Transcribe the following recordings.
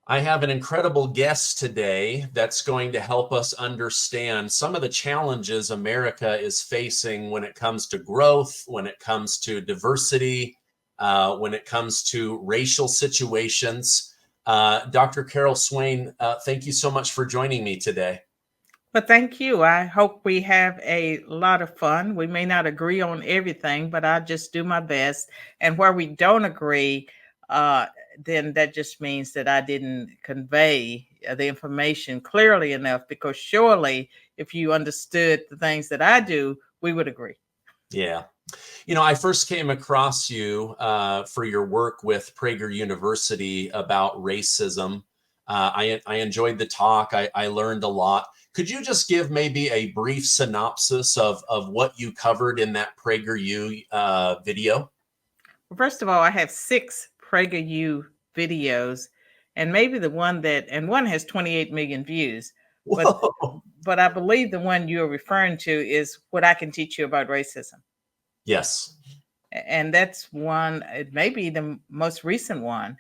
I have an incredible guest today that's going to help us understand some of the challenges America is facing when it comes to growth, when it comes to diversity, when it comes to racial situations. Dr. Carol Swain, thank you so much for joining me today. Well, thank you. I hope we have a lot of fun. We may not agree on everything, but I just do my best. And where we don't agree, uh, then that just means that I didn't convey the information clearly enough, because surely if you understood the things that I do, we would agree. Yeah. You know, I first came across you for your work with Prager University about racism. I enjoyed the talk. I learned a lot. Could you just give maybe a brief synopsis of what you covered in that PragerU video? Well, first of all, I have 6 PragerU videos, and maybe one has 28 million views. But Whoa. but I believe the one you're referring to is what I can teach you about racism. Yes. And that's one, it may be the most recent one.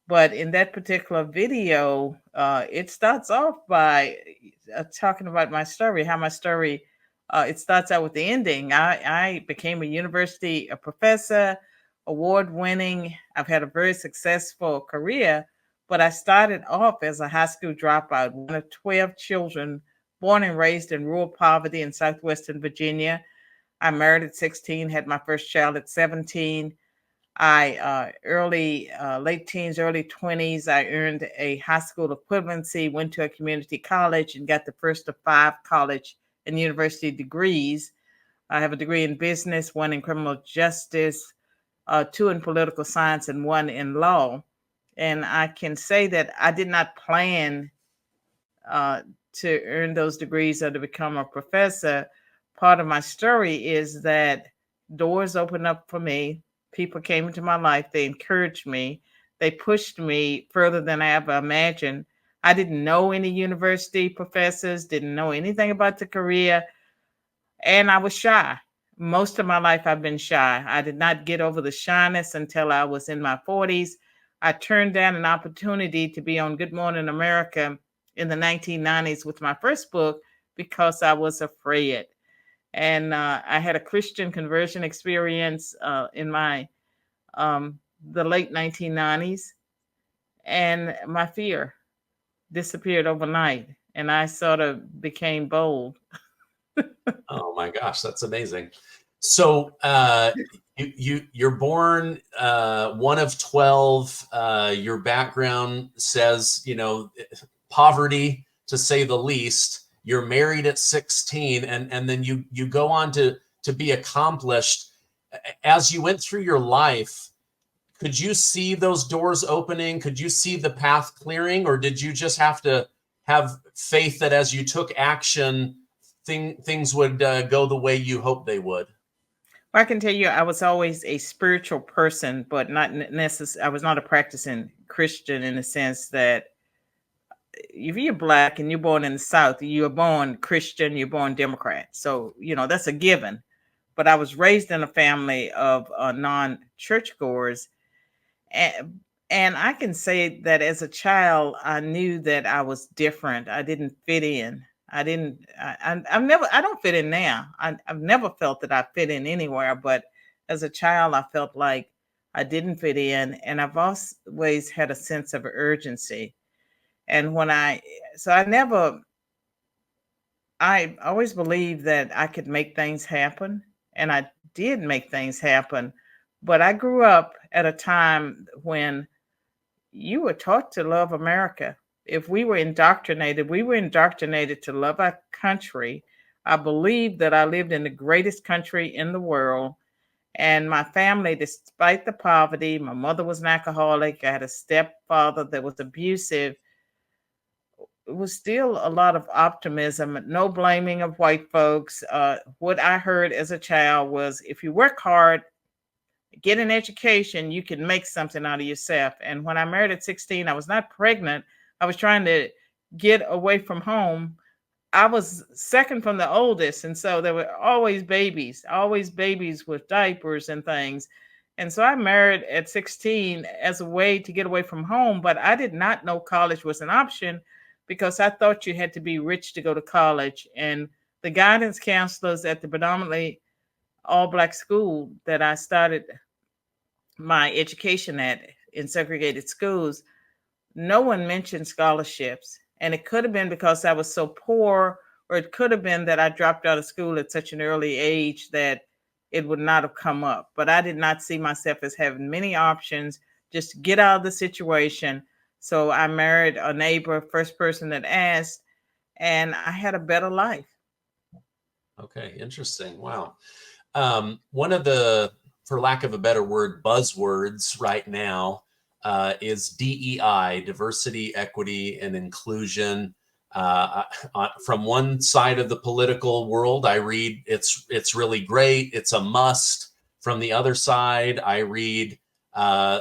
But in that particular video, it starts off by talking about my story, how my story, it starts out with the ending. I became a professor, award winning. I've had a very successful career, but I started off as a high school dropout, one of 12 children born and raised in rural poverty in southwestern Virginia. I married at 16, had my first child at 17. Late teens, early 20s, I earned a high school equivalency, went to a community college, and got the first of 5 college and university degrees. I have a degree in business, one in criminal justice, 2 in political science, and 1 in law. And I can say that I did not plan uh, to earn those degrees or to become a professor. Part of my story is that doors opened up for me. People came into my life. They encouraged me. They pushed me further than I ever imagined. I didn't know any university professors, didn't know anything about the career, and I was shy. Most of my life, I've been shy. I did not get over the shyness until I was in my 40s. I turned down an opportunity to be on Good Morning America in the 1990s with my first book because I was afraid. And I had a Christian conversion experience in the late 1990s, and my fear disappeared overnight, and I sort of became bold. Oh my gosh, that's amazing. So you're born one of 12. Your background says, you know, poverty to say the least. You're married at 16, and then you go on to be accomplished. As you went through your life, could you see those doors opening? Could you see the path clearing, or did you just have to have faith that as you took action, things would go the way you hoped they would? Well, I can tell you, I was always a spiritual person, but not necessarily. I was not a practicing Christian in the sense that if you're black and you're born in the South, you're born Christian, you're born Democrat. So, that's a given. But I was raised in a family of non-churchgoers. And I can say that as a child, I knew that I was different. I didn't fit in. I didn't, I don't fit in now. I've never felt that I fit in anywhere. But as a child, I felt like I didn't fit in. And I've always had a sense of urgency. And I always believed that I could make things happen, and I did make things happen. But I grew up at a time when you were taught to love America. If we were indoctrinated to love our country. I believed that I lived in the greatest country in the world. And my family, despite the poverty, my mother was an alcoholic. I had a stepfather that was abusive. It was still a lot of optimism, no blaming of white folks. What I heard as a child was if you work hard, get an education, you can make something out of yourself. And when I married at 16, I was not pregnant. I was trying to get away from home. I was second from the oldest. And so there were always babies with diapers and things. And so I married at 16 as a way to get away from home, but I did not know college was an option because I thought you had to be rich to go to college. And the guidance counselors at the predominantly all Black school that I started my education at in segregated schools, no one mentioned scholarships. And it could have been because I was so poor, or it could have been that I dropped out of school at such an early age that it would not have come up. But I did not see myself as having many options, just get out of the situation. So I married a neighbor, first person that asked, and I had a better life. Okay, interesting. Wow. One of the, for lack of a better word, buzzwords right now is DEI, diversity, equity, and inclusion. From one side of the political world, I read it's really great, it's a must. From the other side, I read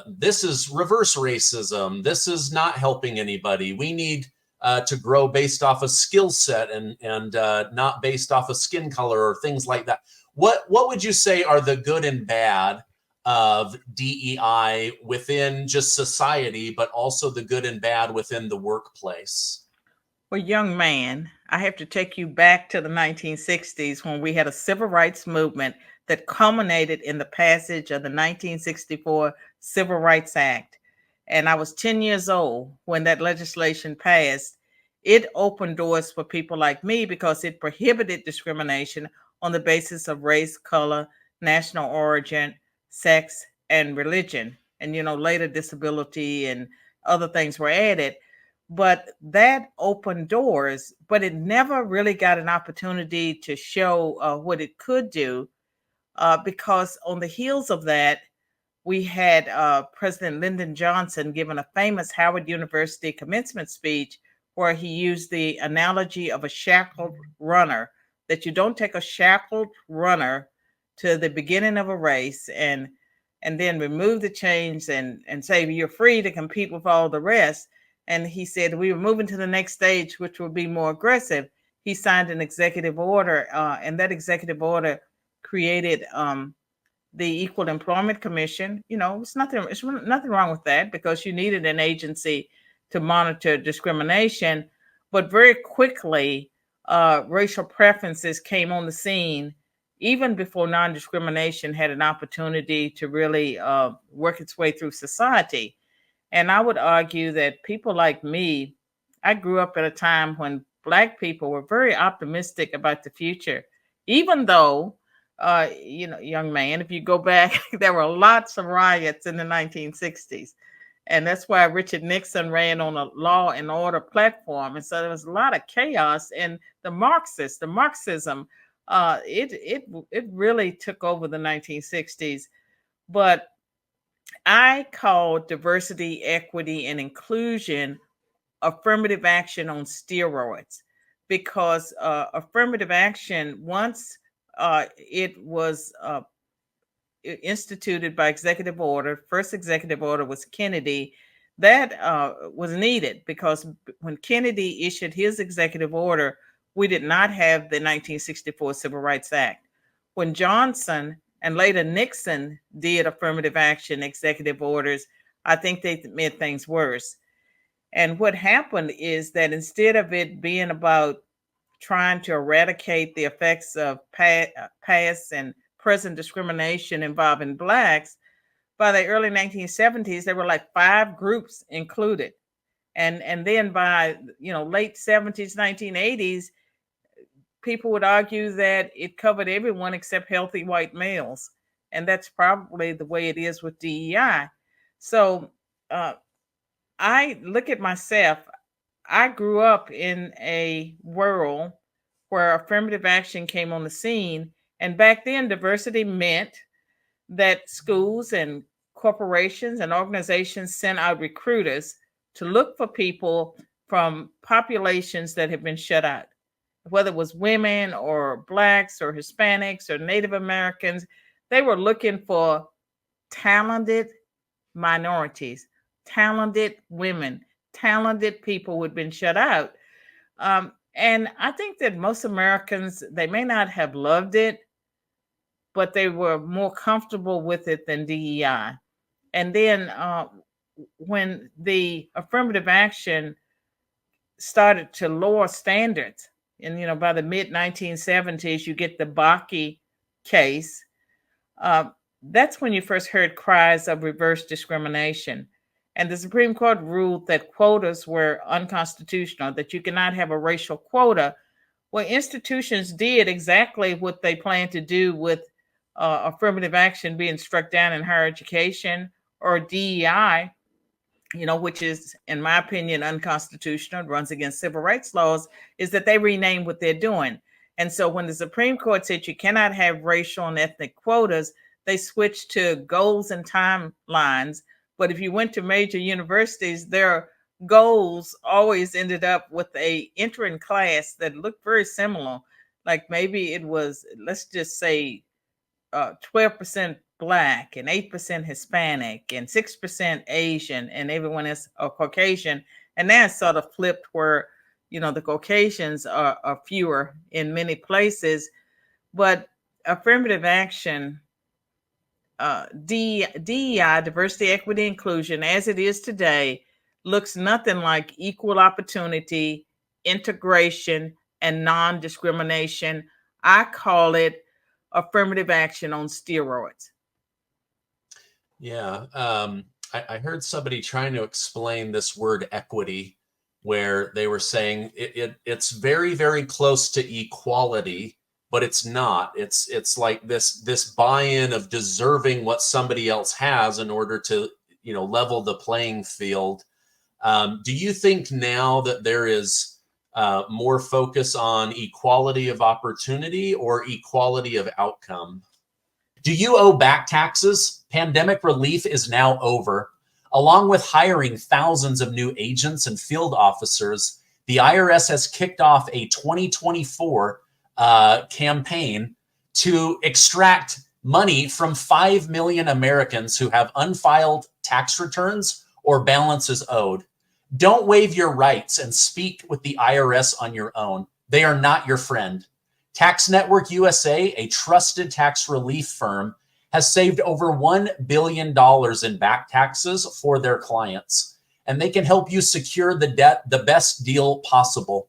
this is reverse racism. This is not helping anybody. We need to grow based off a skill set and not based off of skin color or things like that. What would you say are the good and bad of DEI within just society, but also the good and bad within the workplace? Well, young man, I have to take you back to the 1960s when we had a civil rights movement that culminated in the passage of the 1964 Civil Rights Act. And I was 10 years old when that legislation passed. It opened doors for people like me because it prohibited discrimination on the basis of race, color, national origin, sex, and religion. And, later disability and other things were added. But that opened doors, but it never really got an opportunity to show what it could do because on the heels of that, we had President Lyndon Johnson giving a famous Howard University commencement speech where he used the analogy of a shackled runner, that you don't take a shackled runner to the beginning of a race and then remove the chains and say you're free to compete with all the rest. And he said we were moving to the next stage, which will be more aggressive. He signed an executive order, and that executive order created the Equal Employment Commission. It's nothing wrong with that because you needed an agency to monitor discrimination. But very quickly, racial preferences came on the scene even before non-discrimination had an opportunity to really work its way through society. And I would argue that people like me, I grew up at a time when Black people were very optimistic about the future, even though, young man, if you go back, there were lots of riots in the 1960s. And that's why Richard Nixon ran on a law and order platform. And so there was a lot of chaos. And the Marxism, it really took over the 1960s. But I call diversity, equity, and inclusion affirmative action on steroids because affirmative action, once it was instituted by executive order, first executive order was Kennedy, that was needed because when Kennedy issued his executive order, we did not have the 1964 Civil Rights Act. When Johnson and later Nixon did affirmative action executive orders, I think they made things worse. And what happened is that instead of it being about trying to eradicate the effects of past and present discrimination involving Blacks, by the early 1970s, there were like 5 groups included. And then by, late 70s, 1980s, people would argue that it covered everyone except healthy white males. And that's probably the way it is with DEI. So I look at myself. I grew up in a world where affirmative action came on the scene. And back then, diversity meant that schools and corporations and organizations sent out recruiters to look for people from populations that have been shut out, whether it was women or Blacks or Hispanics or Native Americans. They were looking for talented minorities, talented women, talented people who had been shut out. And I think that most Americans, they may not have loved it, but they were more comfortable with it than DEI. And then when the affirmative action started to lower standards, and by the mid 1970s, you get the Bakke case. That's when you first heard cries of reverse discrimination. And the Supreme Court ruled that quotas were unconstitutional, that you cannot have a racial quota. Well, institutions did exactly what they planned to do with affirmative action being struck down in higher education, or DEI, which is, in my opinion, unconstitutional, it runs against civil rights laws, is that they rename what they're doing. And so when the Supreme Court said you cannot have racial and ethnic quotas, they switched to goals and timelines. But if you went to major universities, their goals always ended up with a entering class that looked very similar. Like maybe it was, let's just say, 12% Black and 8% Hispanic and 6% Asian, and everyone is Caucasian. And now it's sort of flipped where, the Caucasians are fewer in many places. But affirmative action, DEI, diversity, equity, inclusion, as it is today, looks nothing like equal opportunity, integration, and non-discrimination. I call it affirmative action on steroids. Yeah. I heard somebody trying to explain this word equity, where they were saying it's very, very close to equality, but it's not. It's like this buy-in of deserving what somebody else has in order to, level the playing field. Do you think now that there is more focus on equality of opportunity or equality of outcome? Do you owe back taxes? Pandemic relief is now over. Along with hiring thousands of new agents and field officers, the IRS has kicked off a 2024 campaign to extract money from 5 million Americans who have unfiled tax returns or balances owed. Don't waive your rights and speak with the IRS on your own. They are not your friend. Tax Network USA, a trusted tax relief firm, has saved over $1 billion in back taxes for their clients, and they can help you secure the best deal possible.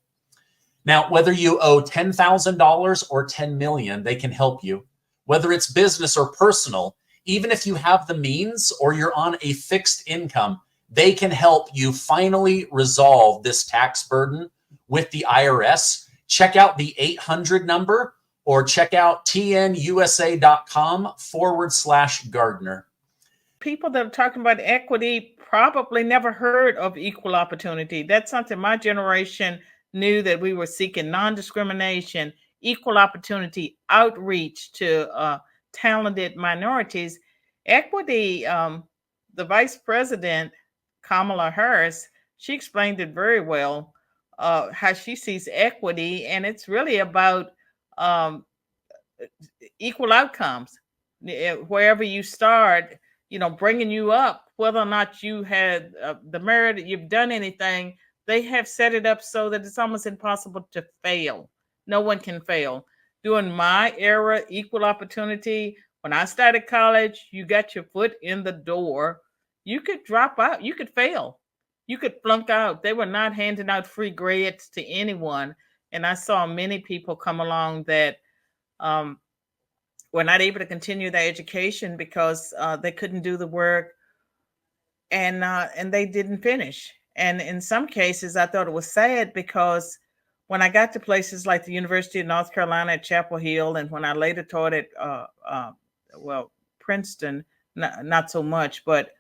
Now, whether you owe $10,000 or $10 million, they can help you. Whether it's business or personal, even if you have the means or you're on a fixed income, they can help you finally resolve this tax burden with the IRS. Check out the 800 number or check out tnusa.com/Gardner. People that are talking about equity probably never heard of equal opportunity. That's something my generation knew, that we were seeking non-discrimination, equal opportunity, outreach to talented minorities. Equity, the Vice President, Kamala Harris, she explained it very well, how she sees equity, and it's really about equal outcomes. Wherever you start, bringing you up, whether or not you had the merit, you've done anything, they have set it up so that it's almost impossible to fail. No one can fail. During my era, equal opportunity, when I started college, you got your foot in the door. You could drop out, you could fail, you could flunk out. They were not handing out free grades to anyone. And I saw many people come along that were not able to continue their education because they couldn't do the work, and they didn't finish. And in some cases, I thought it was sad, because when I got to places like the University of North Carolina at Chapel Hill, and when I later taught at Princeton, not so much, but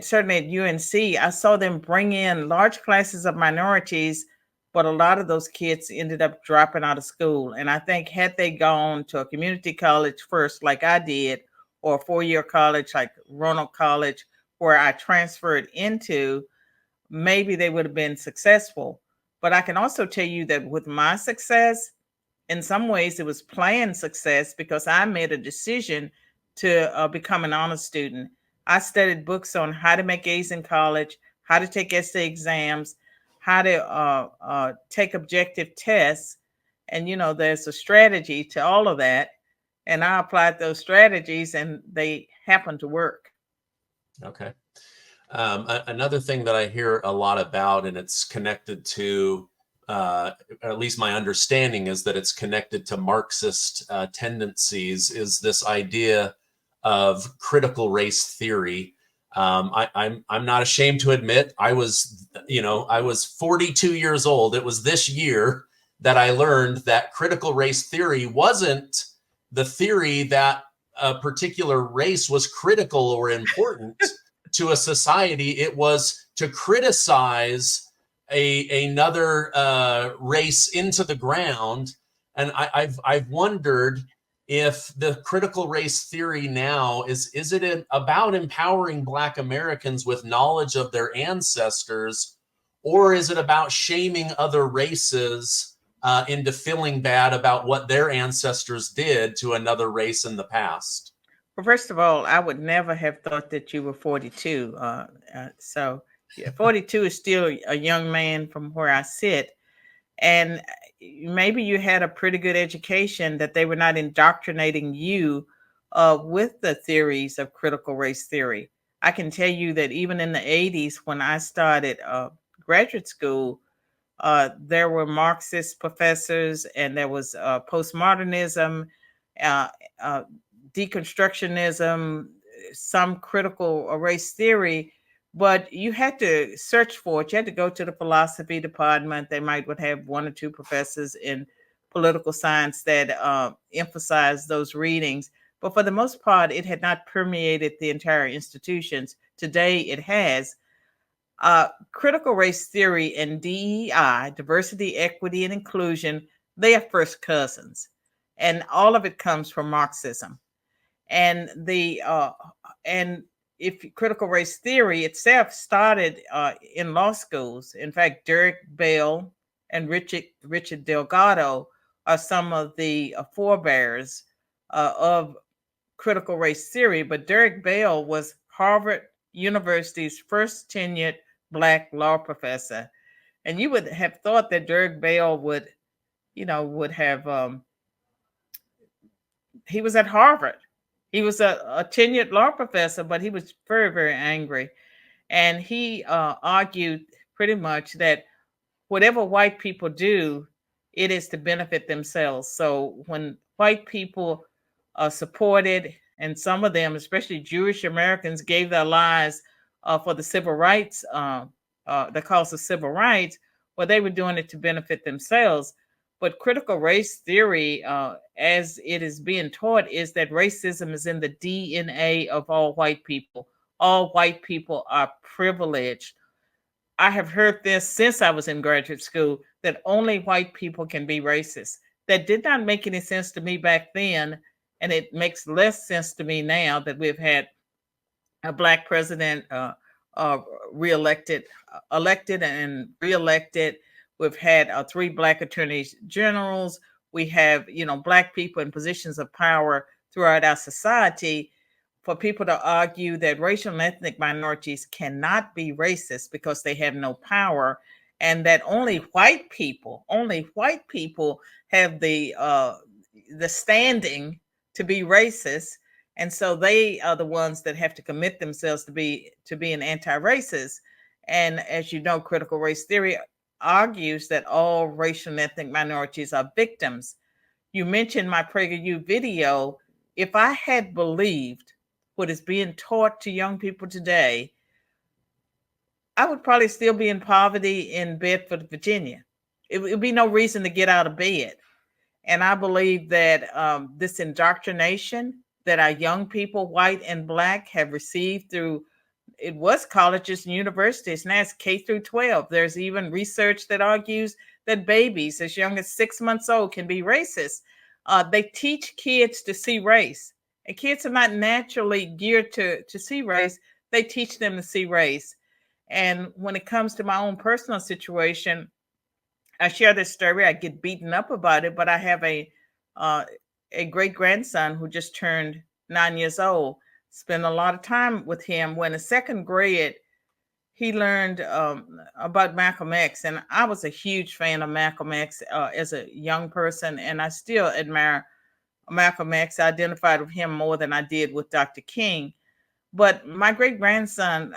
certainly at UNC, I saw them bring in large classes of minorities, but a lot of those kids ended up dropping out of school. And I think had they gone to a community college first, like I did, or a four-year college like Roanoke College, where I transferred into, maybe they would have been successful. But I can also tell you that with my success, in some ways it was planned success, because I made a decision to become an honor student. I studied books on how to make A's in college, how to take essay exams, how to take objective tests. And, there's a strategy to all of that. And I applied those strategies and they happened to work. Okay. Another thing that I hear a lot about, and it's connected to, at least my understanding is that it's connected to Marxist tendencies, is this idea of critical race theory. I'm not ashamed to admit I was 42 years old. It was this year that I learned that critical race theory wasn't the theory that a particular race was critical or important to a society. It was to criticize another race into the ground. And I've wondered if the critical race theory now is it about empowering Black Americans with knowledge of their ancestors, or is it about shaming other races into feeling bad about what their ancestors did to another race in the past? Well, first of all, I would never have thought that you were 42. So yeah, 42 is still a young man from where I sit. And maybe you had a pretty good education, that they were not indoctrinating you with the theories of critical race theory. I can tell you that even in the 80s, when I started graduate school, there were Marxist professors, and there was postmodernism, uh, uh, deconstructionism, some critical race theory, but you had to search for it. You had to go to the philosophy department. They would have one or two professors in political science that emphasized those readings. But for the most part, it had not permeated the entire institutions. Today, it has. Critical race theory and DEI, diversity, equity, and inclusion, they are first cousins. And all of it comes from Marxism. And and if critical race theory itself started in law schools. In fact, Derek Bell and Richard Delgado are some of the forebears of critical race theory. But Derek Bell was Harvard University's first tenured Black law professor, and you would have thought that Derek Bell would have. He was at Harvard. He was a tenured law professor, but he was very, very angry. And he argued pretty much that whatever white people do, it is to benefit themselves. So when white people supported, and some of them, especially Jewish Americans, gave their lives for the civil rights, the cause of civil rights, well, they were doing it to benefit themselves. But critical race theory, as it is being taught, is that racism is in the DNA of all white people. All white people are privileged. I have heard this since I was in graduate school, that only white people can be racist. That did not make any sense to me back then, and it makes less sense to me now that we've had a Black president elected and reelected. We've had 3 Black attorneys generals. We have, Black people in positions of power throughout our society. For people to argue that racial and ethnic minorities cannot be racist because they have no power, and that only white people have the standing to be racist, and so they are the ones that have to commit themselves to be an anti-racist. And as you know, critical race theory argues that all racial and ethnic minorities are victims. You mentioned my PragerU video. If I had believed what is being taught to young people today, I would probably still be in poverty in Bedford, Virginia. It would be no reason to get out of bed. And I believe that this indoctrination that our young people, white and Black, have received through, it was colleges and universities, now it's K through 12. There's even research that argues that babies as young as 6 months old can be racist. They teach kids to see race. And kids are not naturally geared to see race. They teach them to see race. And when it comes to my own personal situation, I share this story. I get beaten up about it, but I have a great grandson who just turned 9 years old. Spent a lot of time with him. When in second grade, he learned about Malcolm X, and I was a huge fan of Malcolm X as a young person, and I still admire Malcolm X. I identified with him more than I did with Dr. King. But my great grandson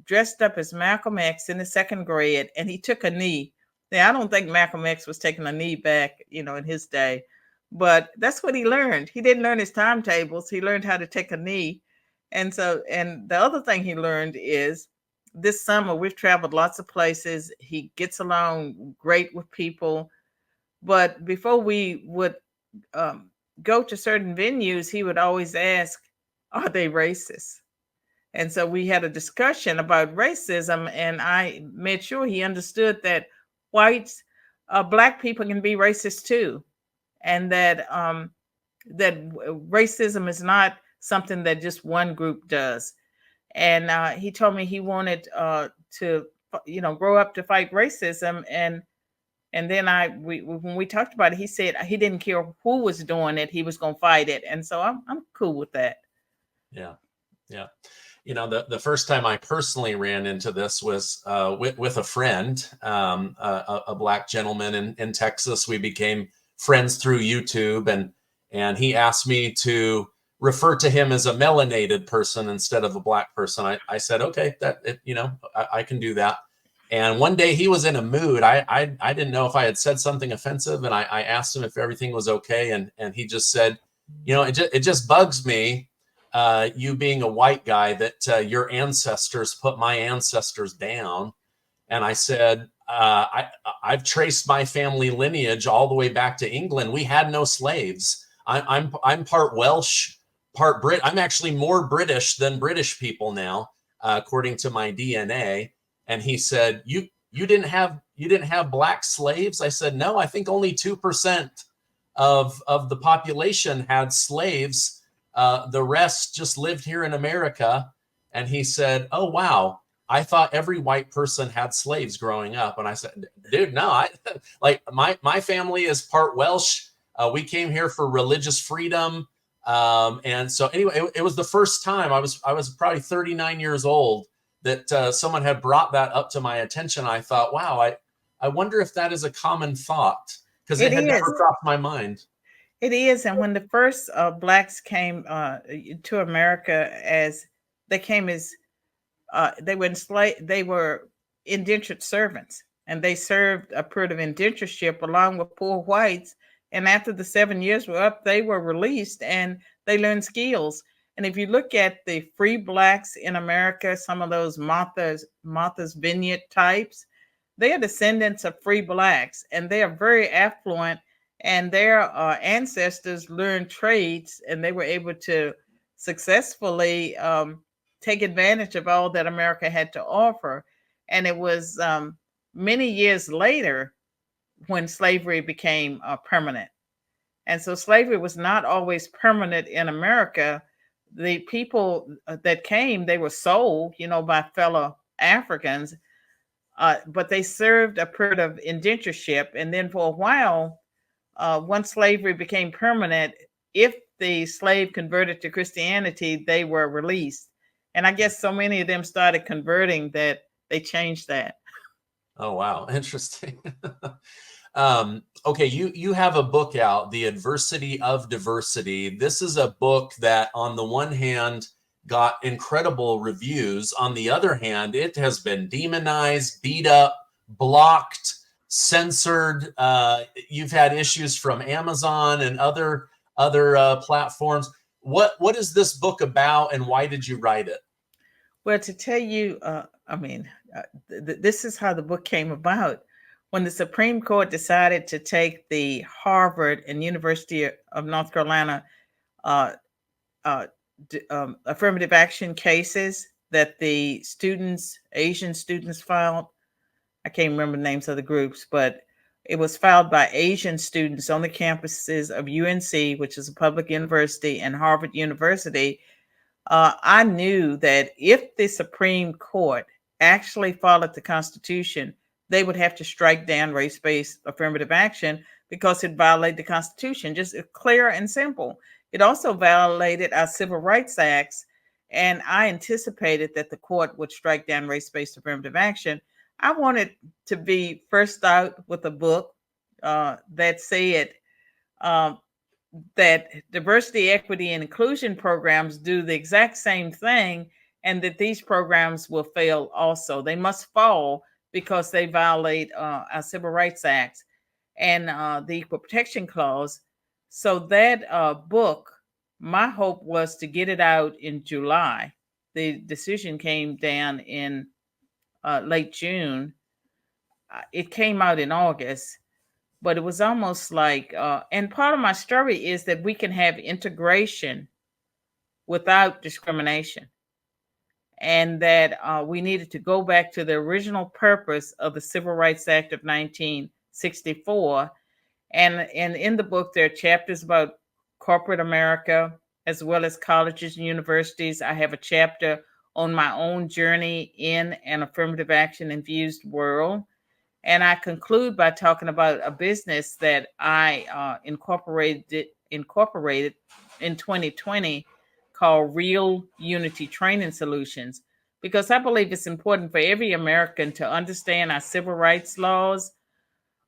dressed up as Malcolm X in the second grade, and he took a knee. Now, I don't think Malcolm X was taking a knee back, in his day, but that's what he learned. He didn't learn his timetables. He learned how to take a knee. And the other thing he learned is this summer we've traveled lots of places. He gets along great with people. But before we would go to certain venues, he would always ask, are they racist? And so we had a discussion about racism, and I made sure he understood that Black people can be racist too, and that racism is not something that just one group does. And he told me he wanted to, grow up to fight racism. And then when we talked about it, he said he didn't care who was doing it; he was going to fight it. And so I'm cool with that. Yeah, yeah. The first time I personally ran into this was with a friend, a Black gentleman in Texas. We became friends through YouTube, and he asked me to refer to him as a melanated person instead of a Black person. I said, okay, I can do that. And one day he was in a mood. I didn't know if I had said something offensive, and I asked him if everything was okay, and he just said, it just bugs me. You being a white guy, that your ancestors put my ancestors down. And I said, I've traced my family lineage all the way back to England. We had no slaves. I'm part Welsh, part Brit. I'm actually more British than British people now, according to my DNA. And he said, you didn't have Black slaves? I said, no, I think only 2% of the population had slaves. The rest just lived here in America. And he said, oh, wow, I thought every white person had slaves growing up. And I said, dude, no, my family is part Welsh. We came here for religious freedom. And so anyway, it was the first time I was probably 39 years old that someone had brought that up to my attention. I thought, wow, I wonder if that is a common thought, because it had never crossed my mind. It is. And when the first Blacks came to America, they were enslaved, they were indentured servants, and they served a period of indentureship along with poor whites. And after the 7 years were up, they were released and they learned skills. And if you look at the free Blacks in America, some of those Martha's Vineyard types, they are descendants of free Blacks, and they are very affluent. And their ancestors learned trades, and they were able to successfully take advantage of all that America had to offer. And it was many years later when slavery became permanent. And so slavery was not always permanent in America. The people that came, they were sold, by fellow Africans, but they served a period of indentureship. And then for a while, once slavery became permanent, if the slave converted to Christianity, they were released. And I guess so many of them started converting that they changed that. Oh, wow. Interesting. Okay, you have a book out, The Adversity of Diversity. This is a book that on the one hand got incredible reviews. On the other hand, it has been demonized, beat up, blocked, censored. You've had issues from Amazon and other platforms. What is this book about, and why did you write it? Well, to tell you, this is how the book came about. When the Supreme Court decided to take the Harvard and University of North Carolina affirmative action cases that the Asian students filed, I can't remember the names of the groups, but it was filed by Asian students on the campuses of UNC, which is a public university, and Harvard University. I knew that if the Supreme Court actually followed the Constitution, they would have to strike down race-based affirmative action because it violated the Constitution, just clear and simple. It also violated our Civil Rights Acts, and I anticipated that the court would strike down race-based affirmative action. I wanted to be first out with a book that said that diversity, equity, and inclusion programs do the exact same thing, and that these programs will fail also. They must fall because they violate our Civil Rights Act and the Equal Protection Clause. So that book, my hope was to get it out in July. The decision came down in late June. It came out in August, but it was almost like, and part of my story is that we can have integration without discrimination, and that we needed to go back to the original purpose of the Civil Rights Act of 1964. And in the book, there are chapters about corporate America, as well as colleges and universities. I have a chapter on my own journey in an affirmative action infused world. And I conclude by talking about a business that I incorporated in 2020 called Real Unity Training Solutions, because I believe it's important for every American to understand our civil rights laws,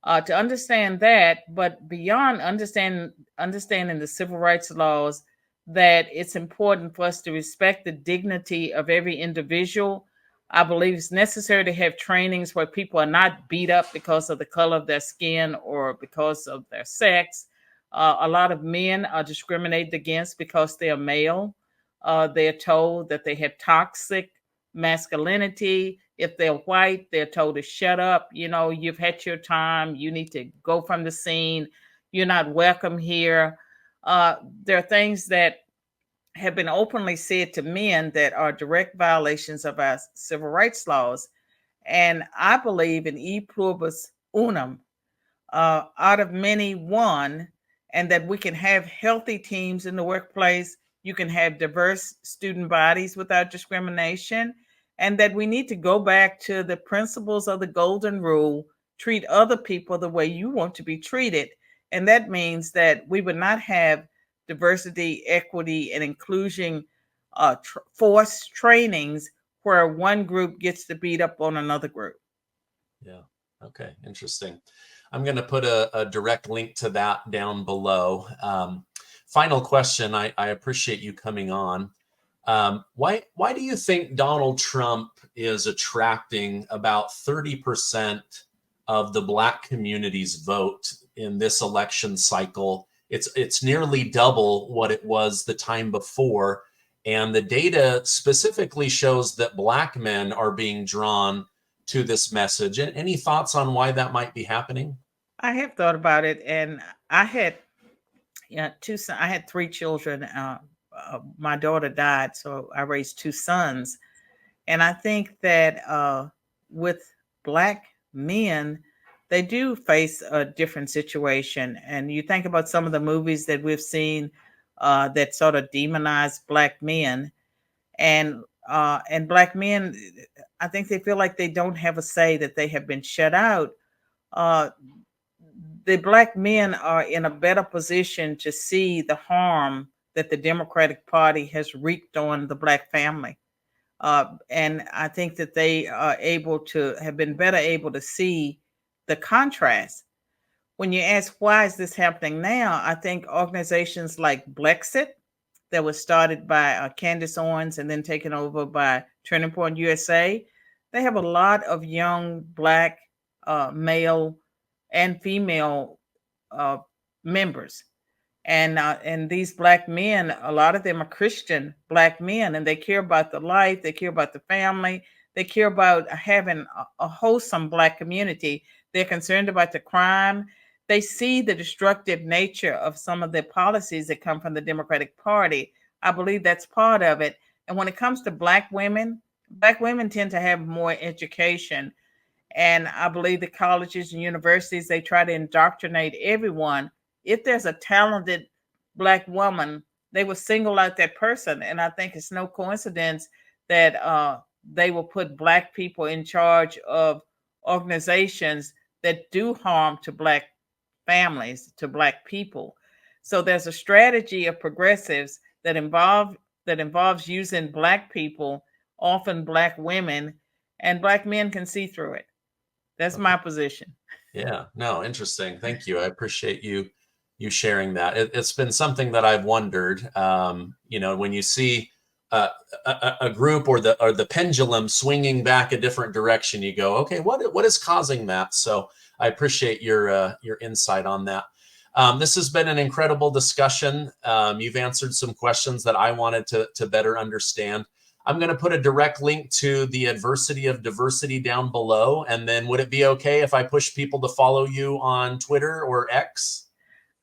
to understand that, but beyond understanding the civil rights laws, that it's important for us to respect the dignity of every individual. I believe it's necessary to have trainings where people are not beat up because of the color of their skin or because of their sex. A lot of men are discriminated against because they are male. They are told that they have toxic masculinity. If they're white, they're told to shut up. You know, you've had your time. You need to go from the scene. You're not welcome here. There are things that have been openly said to men that are direct violations of our civil rights laws. And I believe in e pluribus unum, out of many, one, and that we can have healthy teams in the workplace. You can have diverse student bodies without discrimination, and that we need to go back to the principles of the golden rule: treat other people the way you want to be treated. And that means that we would not have diversity, equity, and inclusion forced trainings where one group gets to beat up on another group. Yeah. Okay. Interesting. I'm going to put a direct link to that down below. Final question. I appreciate you coming on. Why do you think Donald Trump is attracting about 30% of the Black community's vote in this election cycle? It's nearly double what it was the time before. And the data specifically shows that Black men are being drawn to this message. And any thoughts on why that might be happening? I have thought about it, and I had I had three children. My daughter died, so I raised two sons. And I think that with Black men, they do face a different situation. And you think about some of the movies that we've seen that sort of demonize Black men, and Black men, I think they feel like they don't have a say, that they have been shut out. The Black men are in a better position to see the harm that the Democratic Party has wreaked on the Black family. And I think that they are have been better able to see the contrast. When you ask why is this happening now, I think organizations like Blexit, that was started by Candace Owens and then taken over by Turning Point USA, they have a lot of young Black male and female members. And these Black men, a lot of them are Christian Black men, and they care about the life, they care about the family, they care about having a wholesome Black community. They're concerned about the crime. They see the destructive nature of some of the policies that come from the Democratic Party. I believe that's part of it. And when it comes to Black women tend to have more education. And I believe the colleges and universities, they try to indoctrinate everyone. If there's a talented Black woman, they will single out that person. And I think it's no coincidence that they will put Black people in charge of organizations that do harm to Black families, to Black people. So there's a strategy of progressives that involves using Black people, often Black women, and Black men can see through it. That's my position. Yeah, no, interesting. Thank you. I appreciate you sharing that. It's been something that I've wondered. You know, when you see a group or the pendulum swinging back a different direction, you go, okay, what is causing that? So I appreciate your insight on that. This has been an incredible discussion. You've answered some questions that I wanted to better understand. I'm going to put a direct link to the Adversity of Diversity down below. And then would it be okay if I push people to follow you on Twitter or X?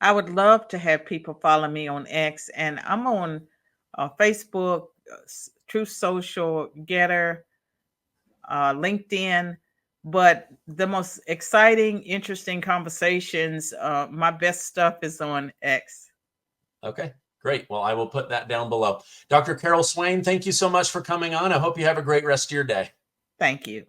I would love to have people follow me on X, and I'm on Facebook, Truth Social, Getter, LinkedIn. But the most exciting, interesting conversations, my best stuff is on X. Okay, great. Well, I will put that down below. Dr. Carol Swain, thank you so much for coming on. I hope you have a great rest of your day. Thank you.